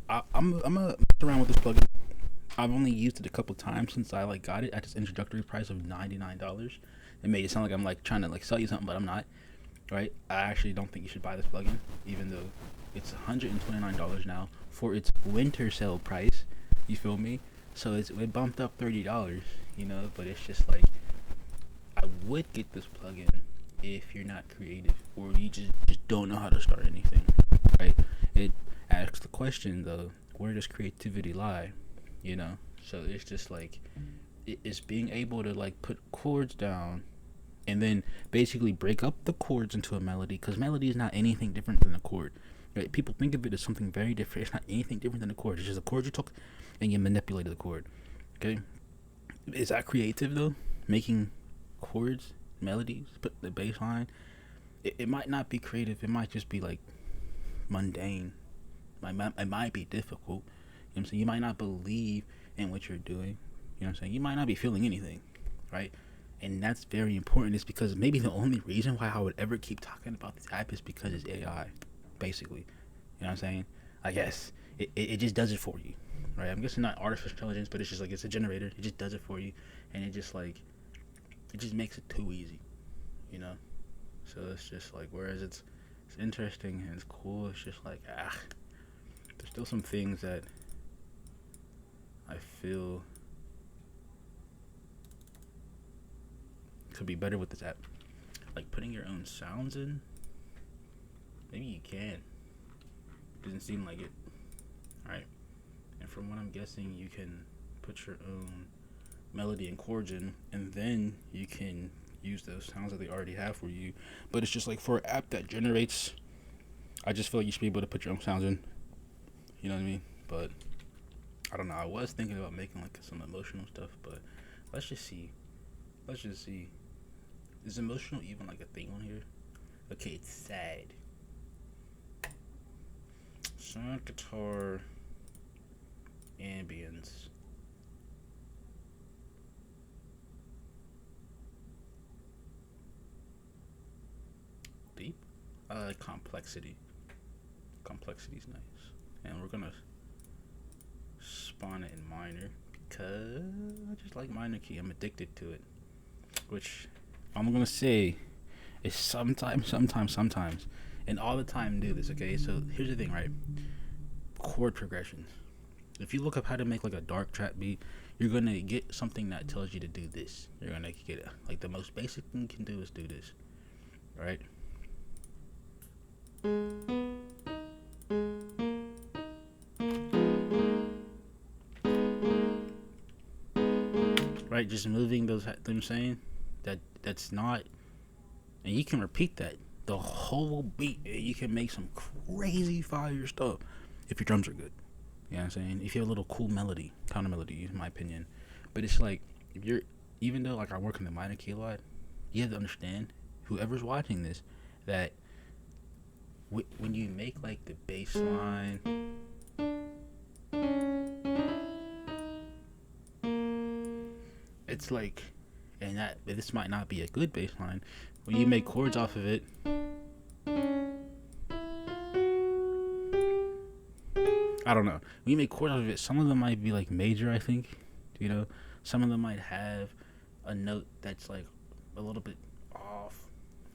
I'm gonna mess around with this plugin. I've only used it a couple times since I like got it at this introductory price of $99. It made it sound like I'm like trying to like sell you something, but I'm not. Right? I actually don't think you should buy this plugin, even though it's $129 now for its winter sale price. You feel me? So it bumped up $30. But it's just like I would get this plugin if you're not creative or you just don't know how to start anything. Right? It asks the question though, where does creativity lie? So it's just like it's being able to like put chords down and then basically break up the chords into a melody, because melody is not anything different than a chord. Right? People think of it as something very different. It's not anything different than a chord. It's just a chord you took and you manipulated the chord. Okay, is that creative though? Making chords, melodies, put the bass line. It might not be creative. It might just be like mundane. It might be difficult. I'm saying? You might not believe in what you're doing. I'm saying? You might not be feeling anything, right? And that's very important. Is because maybe the only reason why I would ever keep talking about this app is because it's AI, basically. You know what I'm saying? I guess it just does it for you, right? I'm guessing not artificial intelligence, but it's just like it's a generator. It just does it for you, and it just makes it too easy, you know. So it's just like whereas it's interesting and it's cool. It's just like there's still some things that I feel could be better with this app. Like putting your own sounds in. Maybe you can. Doesn't seem like it. Alright. And from what I'm guessing, you can put your own melody and chords in, and then you can use those sounds that they already have for you. But it's just like for an app that generates, I just feel like you should be able to put your own sounds in. You know what I mean? But I don't know. I was thinking about making like some emotional stuff, but let's just see. Let's just see. Is emotional even like a thing on here? Okay, it's sad. Sound guitar ambience. Deep? I like complexity. Complexity's nice. And we're gonna spawn it in minor because I just like minor key. I'm addicted to it. Which I'm gonna say is sometimes, and all the time do this. Okay, so here's the thing, right? Chord progressions. If you look up how to make like a dark trap beat, you're gonna get something that tells you to do this. You're gonna get it. Like the most basic thing you can do is do this, right? Right, just moving those. I'm saying that's not, and you can repeat that the whole beat. You can make some crazy fire stuff if your drums are good. You know what I'm saying? If you have a little cool melody, counter melody, in my opinion. But it's like if you're, even though like I work in the minor key a lot, you have to understand, whoever's watching this, that when you make like the bass line, it's like, and that this might not be a good bass line. When you make chords off of it, I don't know. When you make chords off of it, some of them might be like major. I think, you know, some of them might have a note that's like a little bit off.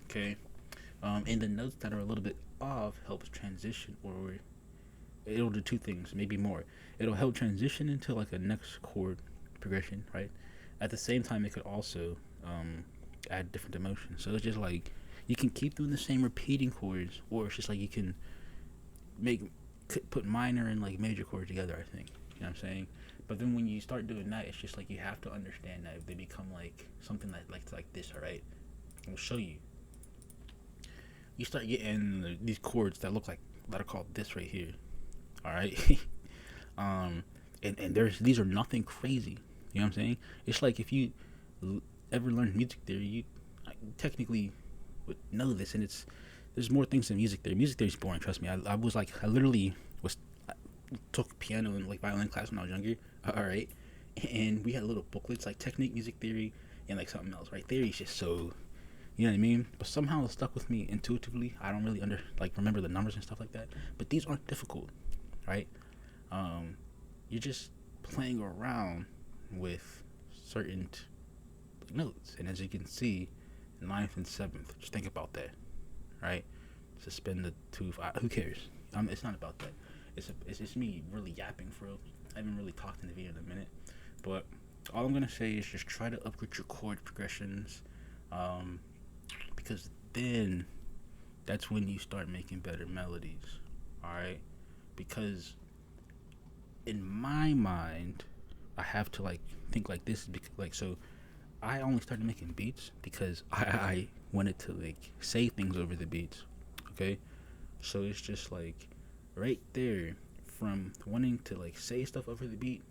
Okay, and the notes that are a little bit off helps transition, or it'll do two things, maybe more. It'll help transition into like a next chord progression, right? At the same time, it could also add different emotions. So it's just like you can keep doing the same repeating chords, or it's just like you can make put minor and like major chords together. I think, you know what I'm saying. But then when you start doing that, it's just like you have to understand that if they become like something that like this, all right. I'll show you. You start getting these chords that look like that are called this right here, all right. And there's these are nothing crazy. You know what I'm saying? It's like if you ever learned music theory, you technically would know this, and it's there's more things than music theory. Music theory is boring. Trust me. I was like I literally was I took piano and like violin class when I was younger. All right, and we had little booklets like technique, music theory, and like something else. Right, theory is just so you know what I mean. But somehow it stuck with me intuitively. I don't really remember the numbers and stuff like that. But these aren't difficult, right? Um, you're just playing around with certain notes, and as you can see, ninth and seventh. Just think about that, right? Suspend the tooth. Who cares? It's not about that. It's just me really yapping for real. I haven't really talked in the video in a minute, but all I'm gonna say is just try to upgrade your chord progressions, um, because then that's when you start making better melodies. All right, because in my mind, I have to like think like this, because like so. I only started making beats because I wanted to like say things over the beats. Okay, so it's just like right there, from wanting to like say stuff over the beat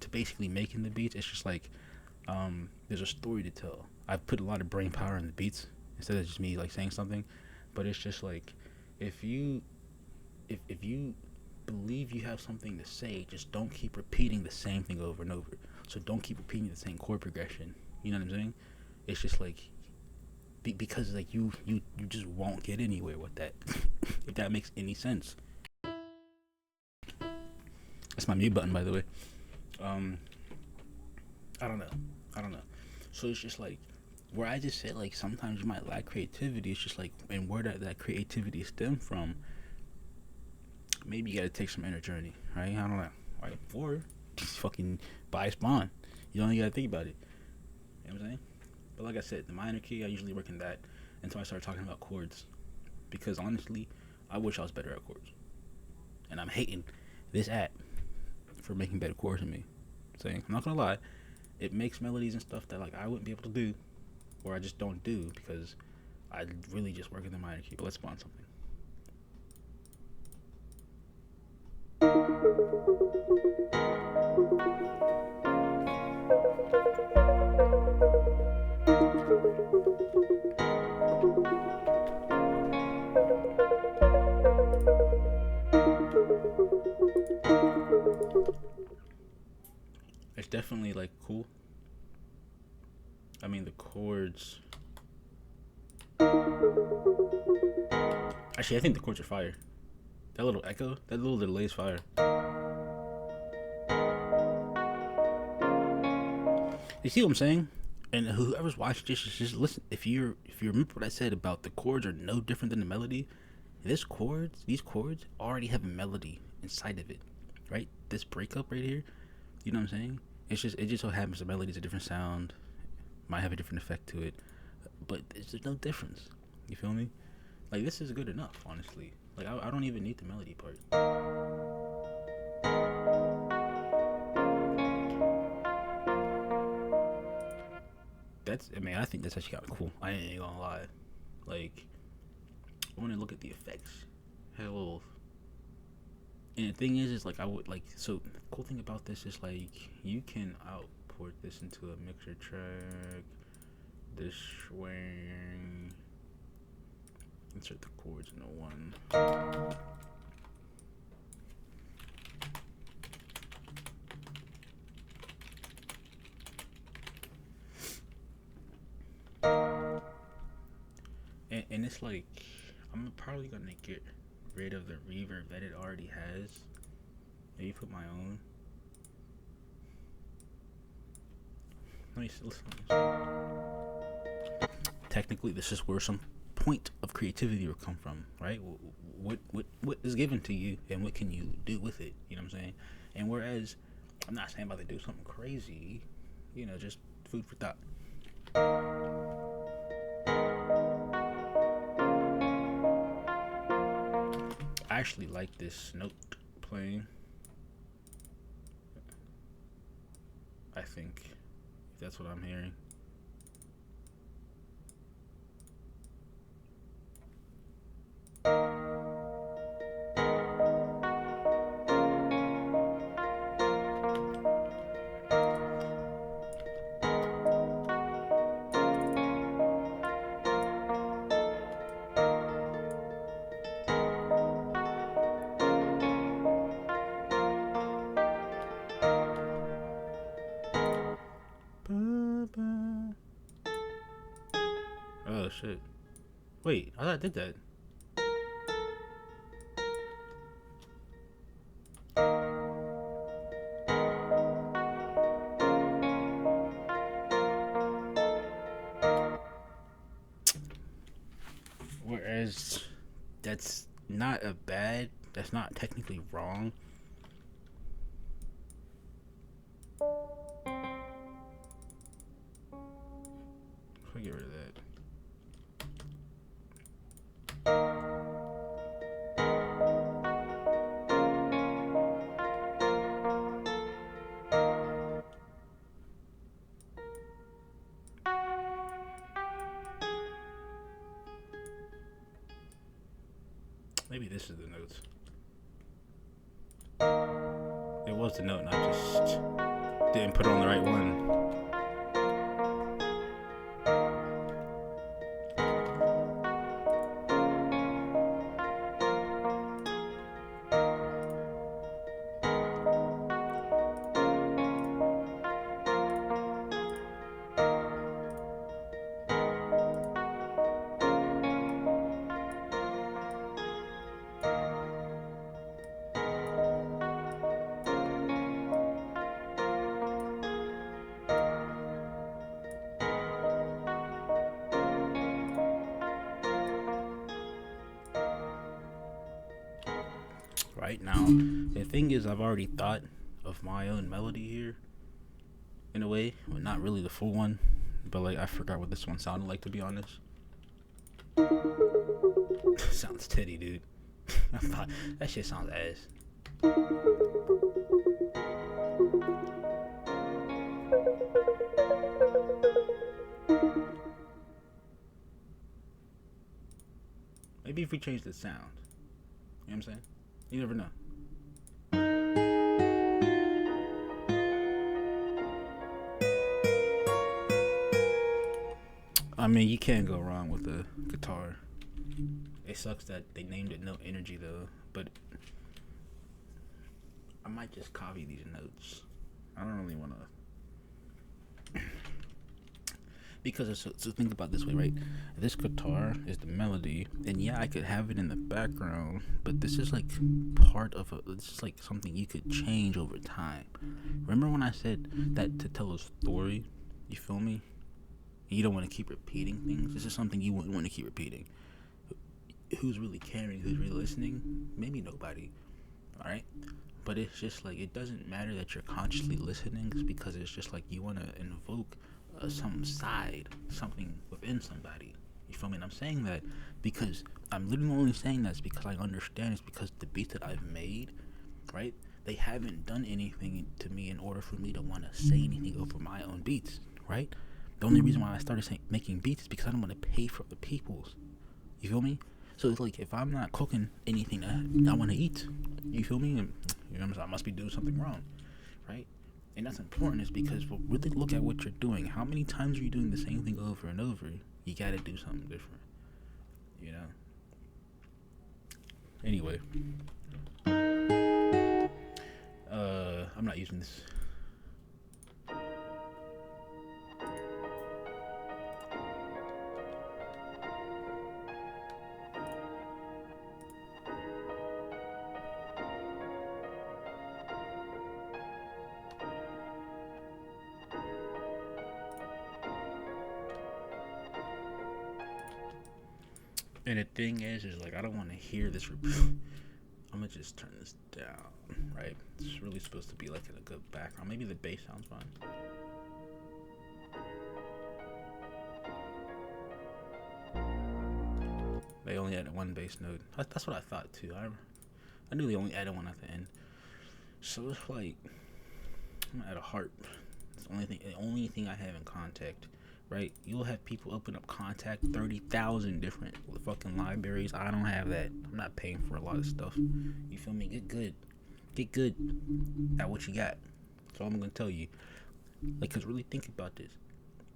to basically making the beats. It's just like there's a story to tell. I've put a lot of brain power in the beats instead of just me like saying something. But it's just like if you if you believe you have something to say, just don't keep repeating the same thing over and over. So don't keep repeating the same chord progression. You know what I'm saying? It's just like because like you just won't get anywhere with that. If that makes any sense. That's my mute button, by the way. Um, I don't know. I don't know. So it's just like where I just said like sometimes you might lack creativity. It's just like and where that creativity stem from. Maybe you gotta take some inner journey, right? I don't know, right? Or just fucking buy a Spawn. You don't even gotta think about it. You know what I'm saying? But like I said, the minor key I usually work in that until I start talking about chords. Because honestly, I wish I was better at chords. And I'm hating this app for making better chords than me. Saying I'm not gonna lie, it makes melodies and stuff that like I wouldn't be able to do, or I just don't do because I really just work in the minor key. But let's spawn something. It's definitely like cool. I mean the chords. Actually, I think the chords are fire. That little echo, that little delay is fire. You see what I'm saying? And whoever's watching this, just listen. If you remember what I said about the chords are no different than the melody, these chords already have a melody inside of it, right? This breakup right here, you know what I'm saying? It just so happens the melody's a different sound, might have a different effect to it, but there's no difference. You feel me? Like this is good enough, honestly. Like I don't even need the melody part. I think that's actually kind of cool. I ain't gonna lie. Like, I want to look at the effects. Hell, and the thing is like I would like. So the cool thing about this is like you can output this into a mixer track. This swing. Insert the chords into one. And it's like I'm probably gonna get rid of the reverb that it already has. Maybe put my own. Let me see, listen. Technically, this is where some point of creativity will come from, right? What is given to you, and what can you do with it? You know what I'm saying? And whereas I'm not saying about to do something crazy, you know, just food for thought. I actually like this note playing. I think if that's what I'm hearing. Oh shit. Wait, I thought I did that. because that's not a bad. That's not technically wrong. I'll get rid of that. Maybe this is the notes. It was the note, and I just didn't put on the right one. Right now, the thing is, I've already thought of my own melody here, in a way. Well, not really the full one, but like I forgot what this one sounded like, to be honest. Sounds titty, dude. That shit sounds ass. Maybe if we change the sound. You know what I'm saying? You never know. I mean, you can't go wrong with the guitar. It sucks that they named it Note Energy though, but I might just copy these notes. I don't really want to, because so think about it this way, right? This guitar is the melody, and yeah, I could have it in the background, but this is like part of this is like something you could change over time. Remember when I said that to tell a story? You feel me? You don't want to keep repeating things. This is something you wouldn't want to keep repeating. Who's really caring? Who's really listening? Maybe nobody. All right. But it's just like, it doesn't matter that you're consciously listening, because it's just like you want to invoke some side, something within somebody. You feel me? And I'm saying that because I'm literally only saying that's because I understand. It's because the beats that I've made, right? They haven't done anything to me in order for me to want to say anything over my own beats, right? The only reason why I started making beats is because I don't want to pay for the people's. You feel me? So it's like, if I'm not cooking anything that I want to eat, you feel me? And, you know, I must be doing something wrong, right? And that's important, is because we'll really look at what you're doing. How many times are you doing the same thing over and over? You got to do something different, you know? Anyway, I'm not using this. And the thing is like, I don't want to hear this. I'm gonna just turn this down, right? It's really supposed to be like in a good background. Maybe the bass sounds fine. They only added one bass note. That's what I thought too. I knew they only added one at the end. So it's like, I'm at a harp. It's the only thing I have in Kontakt. Right, you'll have people open up Kontakt 30,000 different fucking libraries. I don't have that. I'm not paying for a lot of stuff. You feel me? Get good at what you got. That's all I'm gonna tell you. Like, cause really think about this.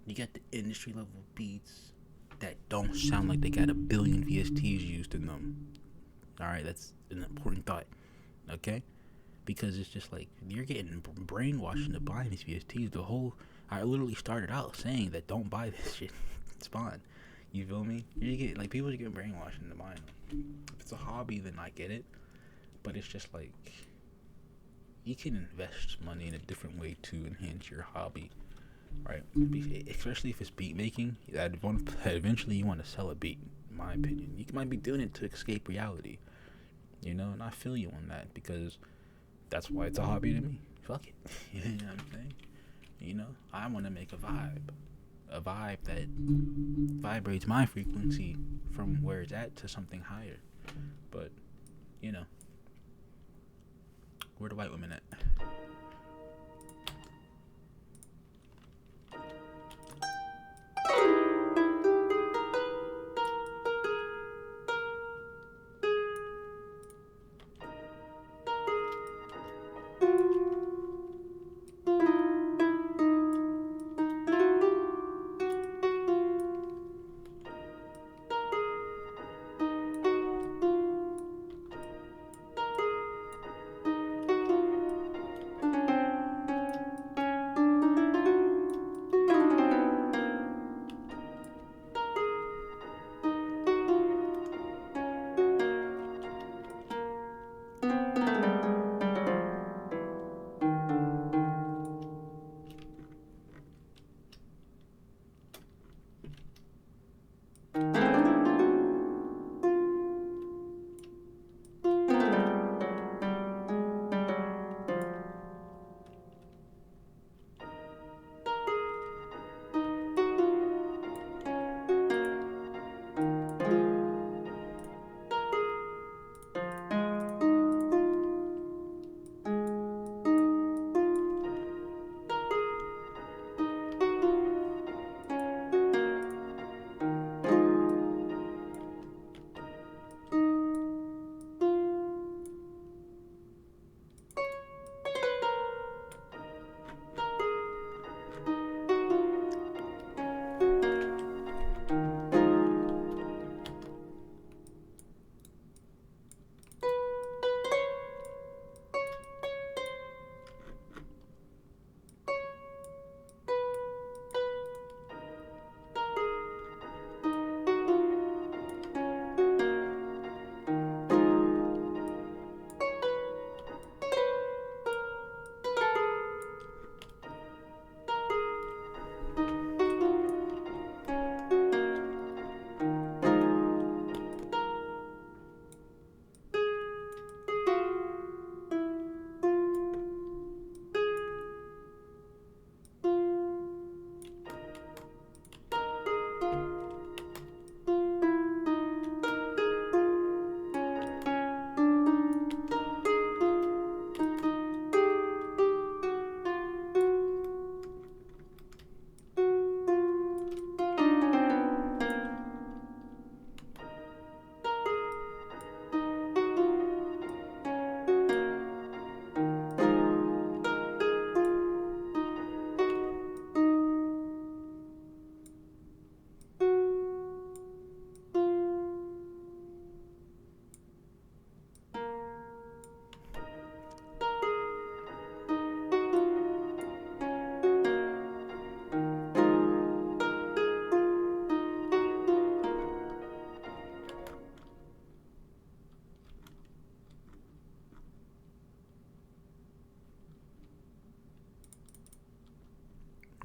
You got the industry level beats that don't sound like they got a billion VSTs used in them. All right, that's an important thought. Okay, because it's just like, you're getting brainwashed into buying these VSTs. I literally started out saying that don't buy this shit. It's fine. You feel me? You get, like, people are getting brainwashed into buying them. If it's a hobby, then I get it. But it's just like, you can invest money in a different way to enhance your hobby, right? Especially if it's beat making. That eventually you want to sell a beat. my opinion. You might be doing it to escape reality, and I feel you on that because that's why it's a hobby to me. Fuck it. You know what I'm saying? I want to make a vibe that vibrates my frequency from where it's at to something higher. But, you know, where the white women at?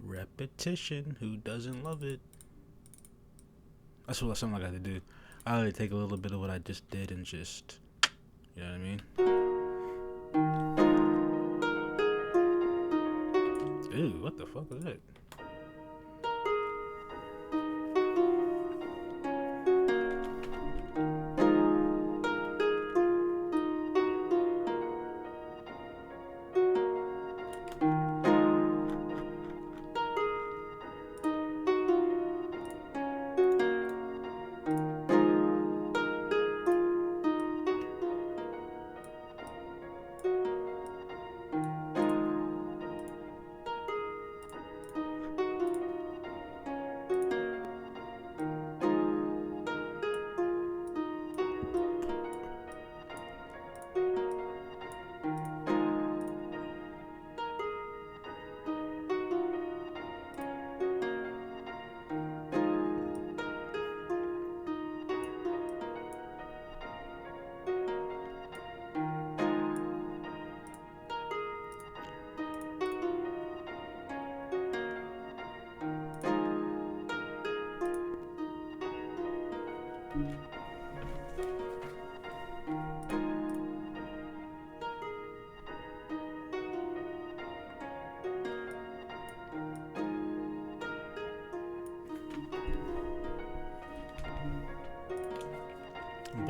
Repetition. Who doesn't love it? That's what something I got to do. I gotta take a little bit of what I just did and just, you know what I mean? Ew, what the fuck was that?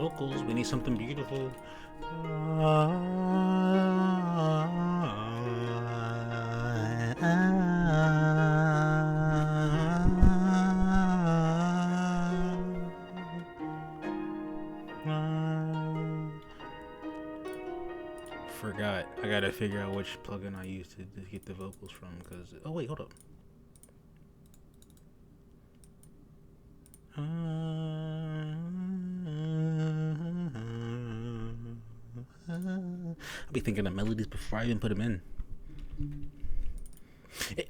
vocals. We need something beautiful. Forgot. I gotta figure out which plugin I use to get the vocals from. Cause oh wait, hold up. I'll be thinking of melodies before I even put them in.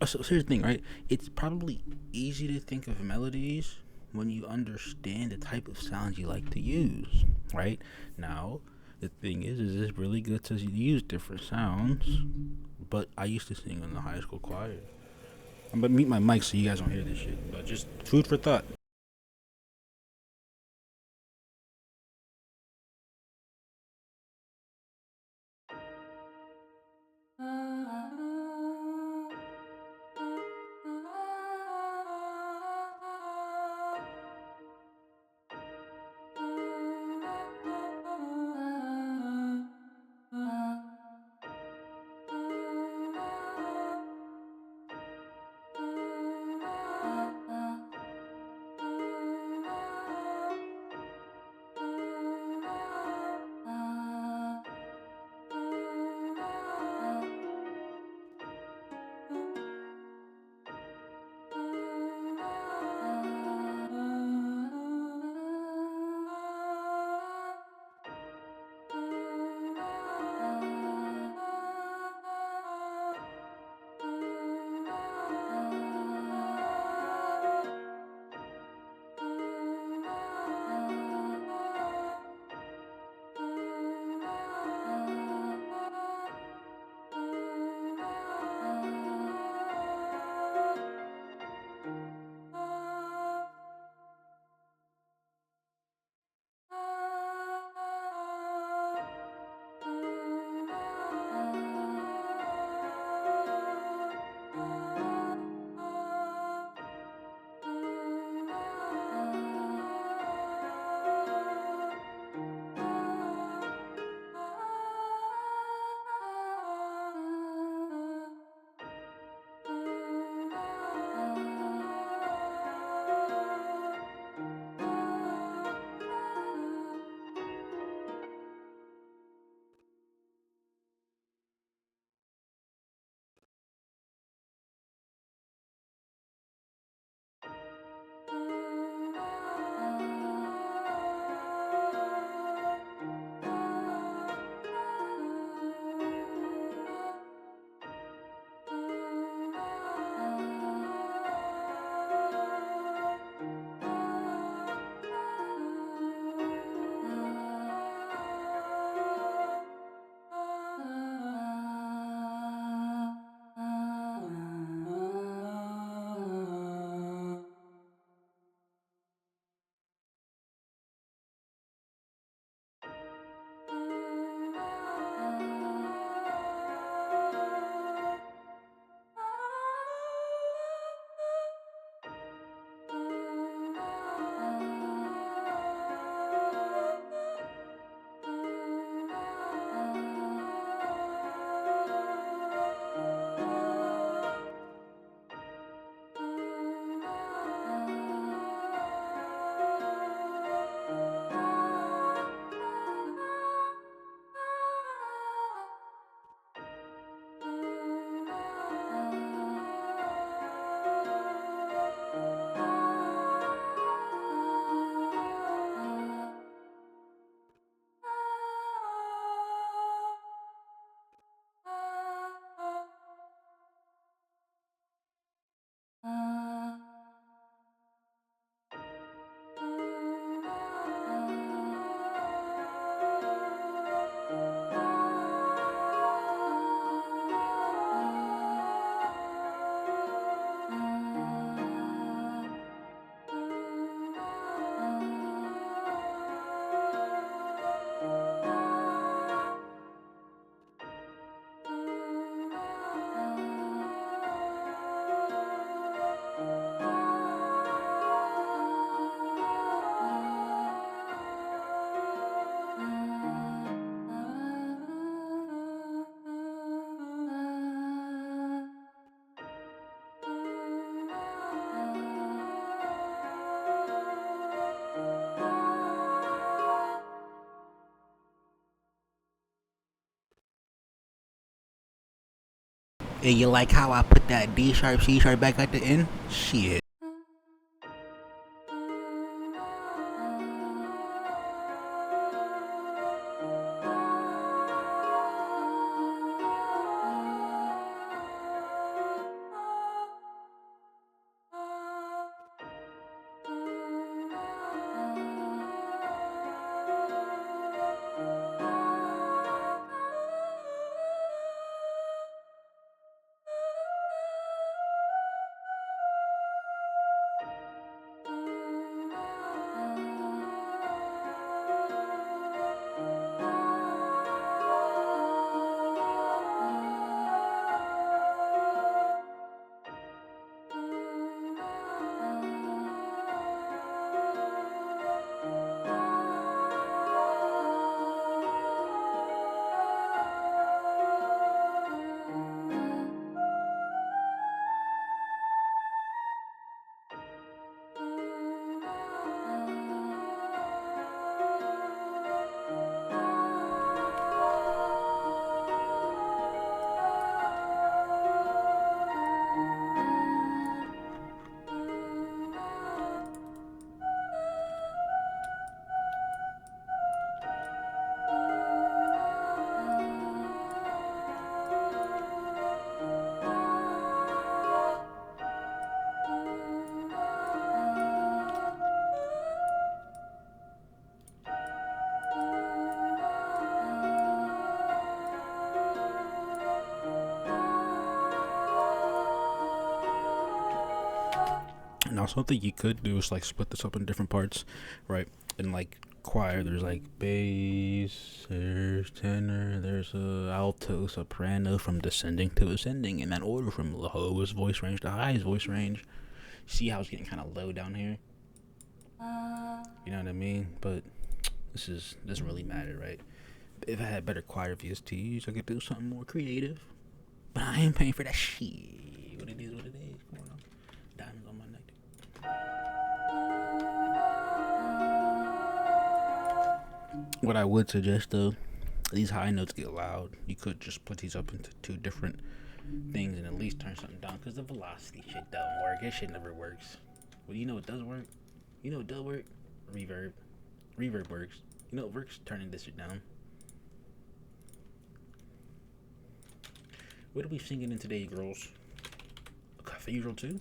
So here's the thing, right? It's probably easy to think of melodies when you understand the type of sounds you like to use, right? Now, the thing is it's really good to use different sounds, but I used to sing in the high school choir. I'm gonna mute my mic so you guys don't hear this shit, but just food for thought. Hey, you like how I put that D sharp, C sharp back at the end? Shit. Now, something you could do is like split this up in different parts, right? And like choir, there's like bass, there's tenor, there's alto, soprano, from descending to ascending in that order, from the lowest voice range to highest voice range. See how it's getting kind of low down here? You know what I mean? But this doesn't really matter, right? If I had better choir VSTs, I could do something more creative. But I ain't paying for that shit. What it is, what it is. Come on, diamonds on my neck. What I would suggest though, these high notes get loud. You could just put these up into two different things and at least turn something down, because the velocity shit don't work. That shit never works. Well, you know what does work? You know what does work? Reverb. Reverb works. You know what works? Turning this shit down. What are we singing in today, girls? A cathedral too?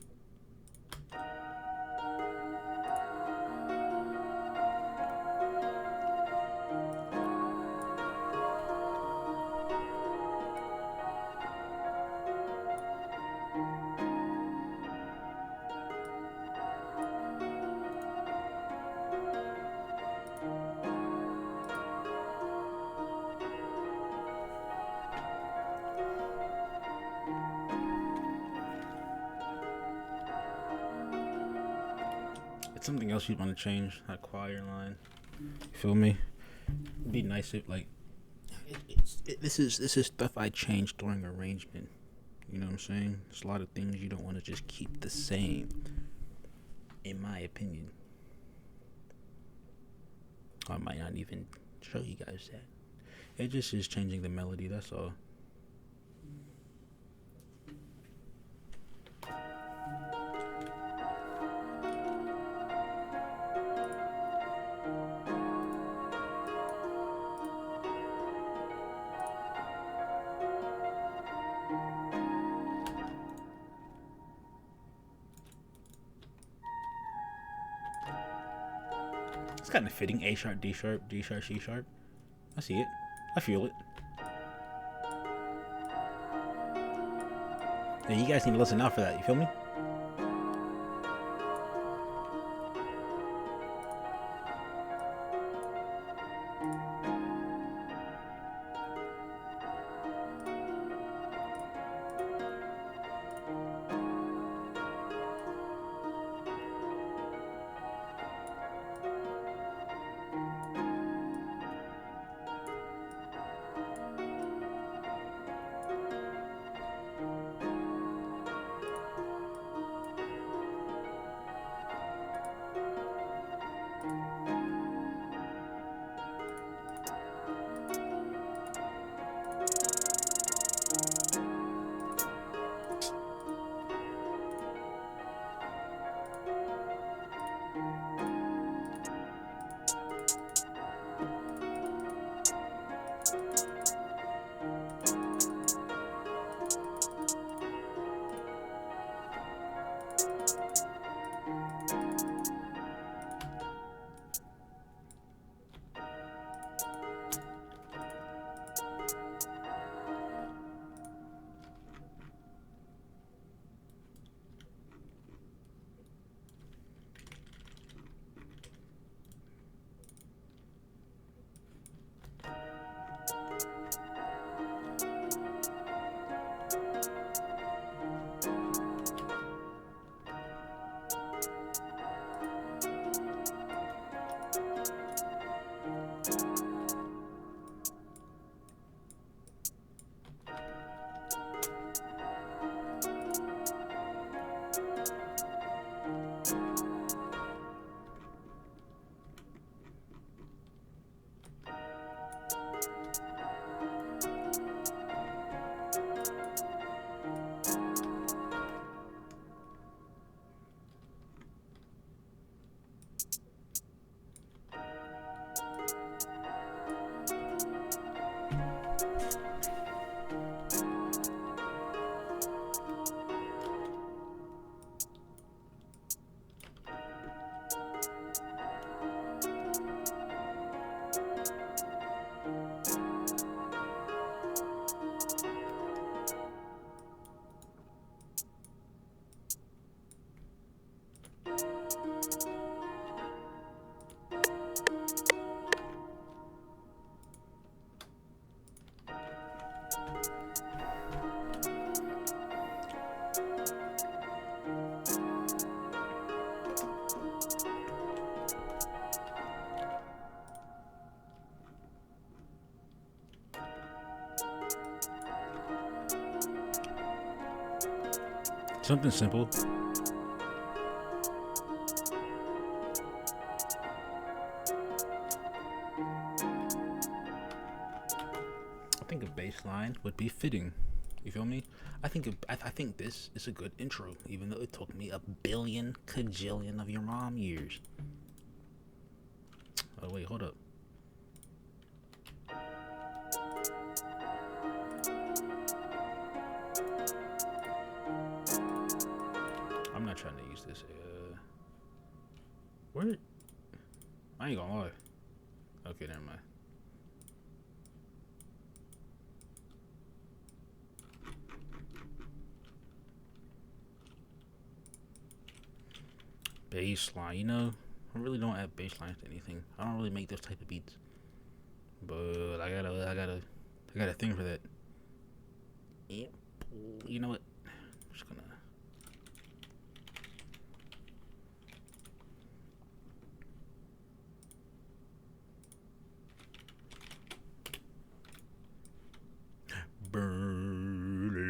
It's something else you want to change, that choir line. You feel me? It'd be nice if like this is stuff I changed during arrangement. You know what I'm saying? There's a lot of things you don't want to just keep the same, in my opinion. I might not even show you guys that. It just is changing the melody, that's all. It's kind of fitting. A sharp, D sharp, D sharp, C sharp. I see it. I feel it. Yeah, you guys need to listen out for that. You feel me? Something simple. I think a bass line would be fitting. You feel me? I think this is a good intro, even though it took me a billion cajillion of your mom years. Oh wait, hold up. I'm not trying to use this. Where? I ain't gonna lie. Okay, never mind. Bassline, you know, I really don't add basslines to anything. I don't really make those type of beats, but I got a thing for that. Yep. You know what? I'm just gonna. Burley.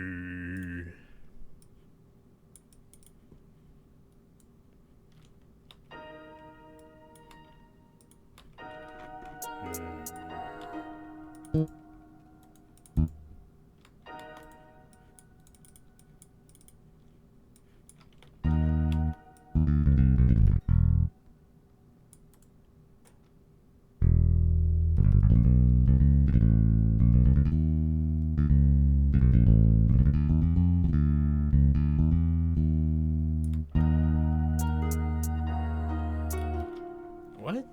What?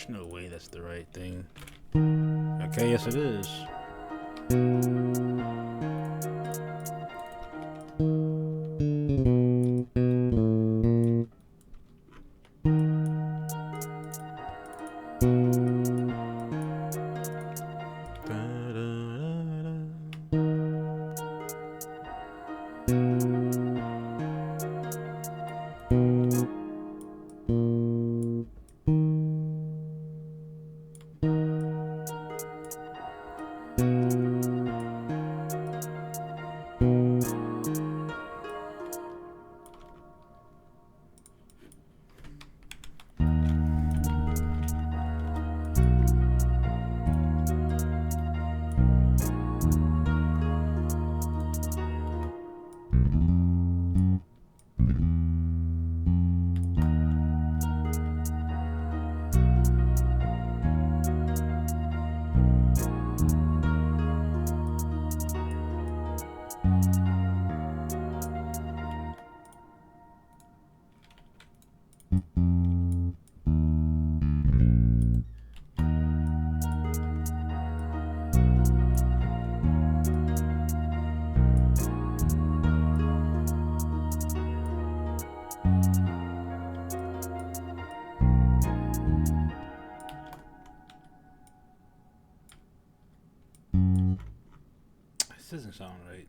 There's no way that's the right thing. Okay, yes it is. Da-da-da-da. This doesn't sound right.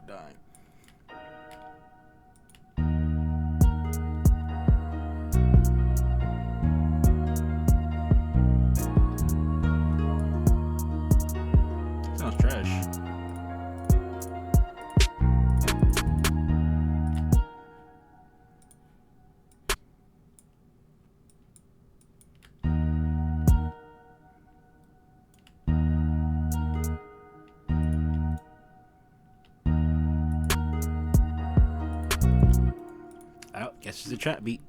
Dying. Sounds trash. Oh, guess it's a trap beat.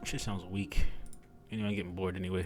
Shit sounds weak. Anyway, I'm getting bored anyway.